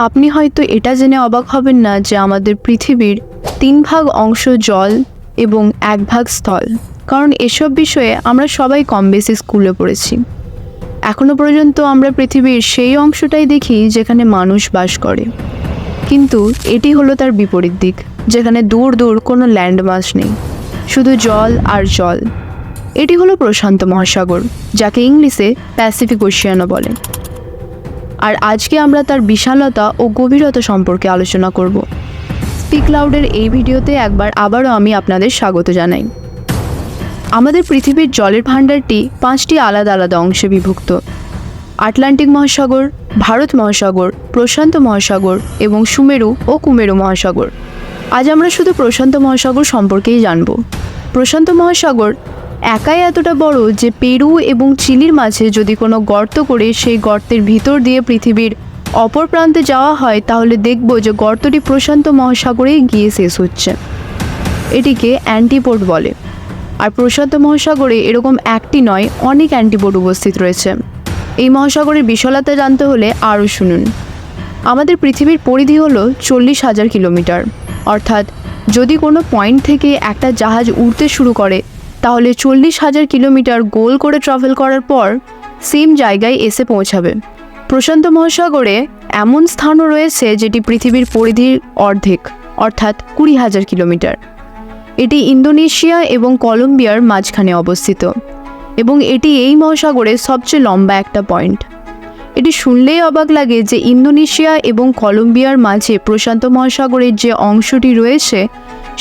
আপনি হয়তো এটা জেনে অবাক হবেন না যে আমাদের পৃথিবীর 3 ভাগ অংশ জল এবং 1 ভাগ স্থল, কারণ এসব বিষয়ে আমরা সবাই কম বেশি স্কুলে পড়েছি। এখনো পর্যন্ত আমরা পৃথিবীর সেই অংশটাই দেখি যেখানে মানুষ বাস করে, কিন্তু এটি হলো তার বিপরীত দিক, যেখানে দূর দূর কোনো ল্যান্ডমাস নেই, শুধু জল আর জল। এটি হলো প্রশান্ত মহাসাগর, যাকে ইংলিশে প্যাসিফিক ওশিয়ানও বলে। আর আজকে আমরা তার বিশালতা ও গভীরতা সম্পর্কে আলোচনা করব। স্পিক লাউডের এই ভিডিওতে আবারও আমি আপনাদের স্বাগত জানাই। আমাদের পৃথিবীর জলের ভাণ্ডারটি 5টি আলাদা আলাদা অংশে বিভক্ত: আটলান্টিক মহাসাগর, ভারত মহাসাগর, প্রশান্ত মহাসাগর এবং সুমেরু ও কুমেরু মহাসাগর। আজ আমরা শুধু প্রশান্ত মহাসাগর সম্পর্কেই জানব। প্রশান্ত মহাসাগর একাই এতটা বড় যে পেরু এবং চিলির মাঝে যদি কোনো গর্ত করে সেই গর্তের ভিতর দিয়ে পৃথিবীর অপর প্রান্তে যাওয়া হয়, তাহলে দেখব যে গর্তটি প্রশান্ত মহাসাগরেই গিয়ে শেষ হচ্ছে। এটিকে অ্যান্টিপোড বলে। আর প্রশান্ত মহাসাগরে এরকম একটি নয়, অনেক অ্যান্টিপোড উপস্থিত রয়েছে। এই মহাসাগরের বিশালতা জানতে হলে আরও শুনুন। আমাদের পৃথিবীর পরিধি হলো 40,000 কিলোমিটার, অর্থাৎ যদি কোনো পয়েন্ট থেকে একটা জাহাজ উড়তে শুরু করে, তাহলে 40,000 কিলোমিটার গোল করে ট্রাভেল করার পর সেম জায়গায় এসে পৌঁছাবে। প্রশান্ত মহাসাগরে এমন স্থানও রয়েছে যেটি পৃথিবীর পরিধির অর্ধেক, অর্থাৎ 20,000 কিলোমিটার। এটি ইন্দোনেশিয়া এবং কলম্বিয়ার মাঝখানে অবস্থিত এবং এটি এই মহাসাগরের সবচেয়ে লম্বা একটা পয়েন্ট। এটি শুনলেই অবাক লাগে যে ইন্দোনেশিয়া এবং কলম্বিয়ার মাঝে প্রশান্ত মহাসাগরের যে অংশটি রয়েছে,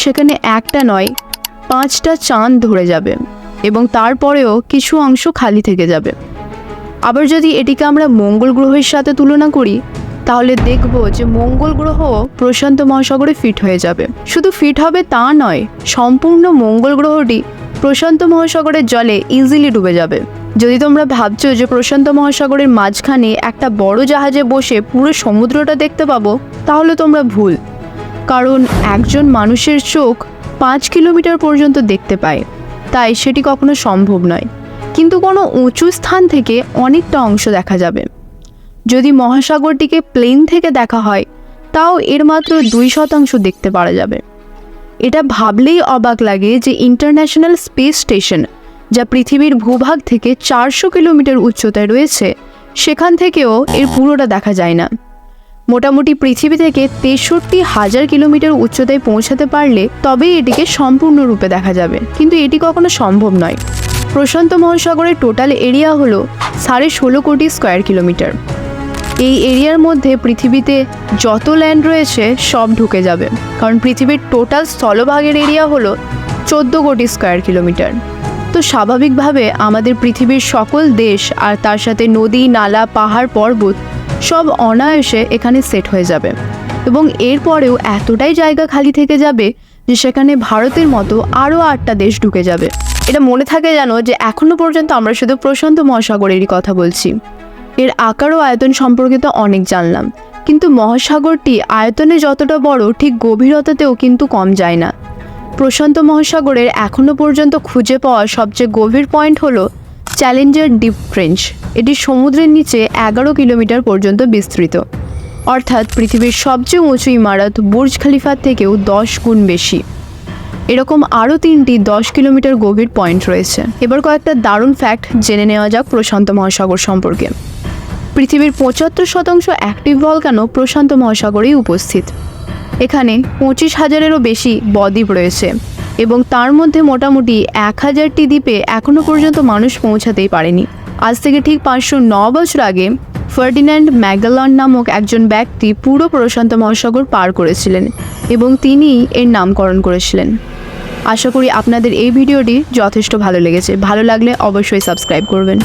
সেখানে একটা নয় 5টা চাঁদ ধরে যাবে এবং তারপরেও কিছু অংশ খালি থেকে যাবে। আবার যদি এটিকে আমরা মঙ্গল গ্রহের সাথে তুলনা করি, তাহলে দেখব যে মঙ্গল গ্রহ প্রশান্ত মহাসাগরে ফিট হয়ে যাবে। শুধু ফিট হবে তা নয়, সম্পূর্ণ মঙ্গল গ্রহটি প্রশান্ত মহাসাগরের জলে ইজিলি ডুবে যাবে। যদি তোমরা ভাবছো যে প্রশান্ত মহাসাগরের মাঝখানে একটা বড় জাহাজে বসে পুরো সমুদ্রটা দেখতে পাবো, তাহলে তোমরা ভুল। কারণ একজন মানুষের চোখ 5 কিলোমিটার পর্যন্ত দেখতে পায়, তাই সেটি কখনো সম্ভব নয়। কিন্তু কোনো উঁচু স্থান থেকে অনেকটা অংশ দেখা যাবে। যদি মহাসাগরটিকে প্লেন থেকে দেখা হয়, তাও এর মাত্র 2% দেখতে পারা যাবে। এটা ভাবলেই অবাক লাগে যে ইন্টারন্যাশনাল স্পেস স্টেশন, যা পৃথিবীর ভূভাগ থেকে 400 কিলোমিটার উচ্চতায় রয়েছে, সেখান থেকেও এর পুরোটা দেখা যায় না। মোটামুটি পৃথিবী থেকে 63,000 কিলোমিটার উচ্চতায় পৌঁছাতে পারলে তবেই এটিকে সম্পূর্ণরূপে দেখা যাবে, কিন্তু এটি কখনো সম্ভব নয়। প্রশান্ত মহাসাগরের টোটাল এরিয়া হলো 16.5 কোটি স্কোয়ার কিলোমিটার। এই এরিয়ার মধ্যে পৃথিবীতে যত ল্যান্ড রয়েছে সব ঢুকে যাবে, কারণ পৃথিবীর টোটাল স্থলভাগের এরিয়া হলো 14 কোটি স্কোয়ার কিলোমিটার। তো স্বাভাবিকভাবে আমাদের পৃথিবীর সকল দেশ আর তার সাথে নদী, নালা, পাহাড়, পর্বত সব অনায়াসে এখানে সেট হয়ে যাবে এবং এরপরেও এতটাই জায়গা খালি থেকে যাবে যে সেখানে ভারতের মতো আরও 8টা দেশ ঢুকে যাবে। এটা মনে থাকে জানো যে এখনও পর্যন্ত আমরা শুধু প্রশান্ত মহাসাগরেরই কথা বলছি। এর আকার ও আয়তন সম্পর্কে তো অনেক জানলাম, কিন্তু মহাসাগরটি আয়তনে যতটা বড়, ঠিক গভীরতাতেও কিন্তু কম যায় না। প্রশান্ত মহাসাগরের এখনও পর্যন্ত খুঁজে পাওয়া সবচেয়ে গভীর পয়েন্ট হলো চ্যালেঞ্জার ডিপ ট্রেঞ্চ। এটি সমুদ্রের নিচে 11 কিলোমিটার পর্যন্ত বিস্তৃত, অর্থাৎ পৃথিবীর সবচেয়ে উঁচু ইমারত বুর্জ খলিফার থেকেও 10 গুণ বেশি। এরকম আরও 3টি 10 কিলোমিটার গভীর পয়েন্ট রয়েছে। এবার কয়েকটা দারুণ ফ্যাক্ট জেনে নেওয়া যাক প্রশান্ত মহাসাগর সম্পর্কে। পৃথিবীর 75% অ্যাক্টিভ ভলকানো প্রশান্ত মহাসাগরেই উপস্থিত। এখানে 25,000-এরও বেশি বদ্বীপ রয়েছে এবং তার মধ্যে মোটামুটি 1000টি দ্বীপে এখনও পর্যন্ত মানুষ পৌঁছাতেই পারেনি। আজ থেকে ঠিক 509 বছর আগে ফার্ডিন্যান্ড ম্যাগেলন নামক একজন ব্যক্তি পুরো প্রশান্ত মহাসাগর পার করেছিলেন এবং তিনিই এর নামকরণ করেছিলেন। আশা করি আপনাদের এই ভিডিওটি যথেষ্ট ভালো লেগেছে। ভালো লাগলে অবশ্যই সাবস্ক্রাইব করবেন।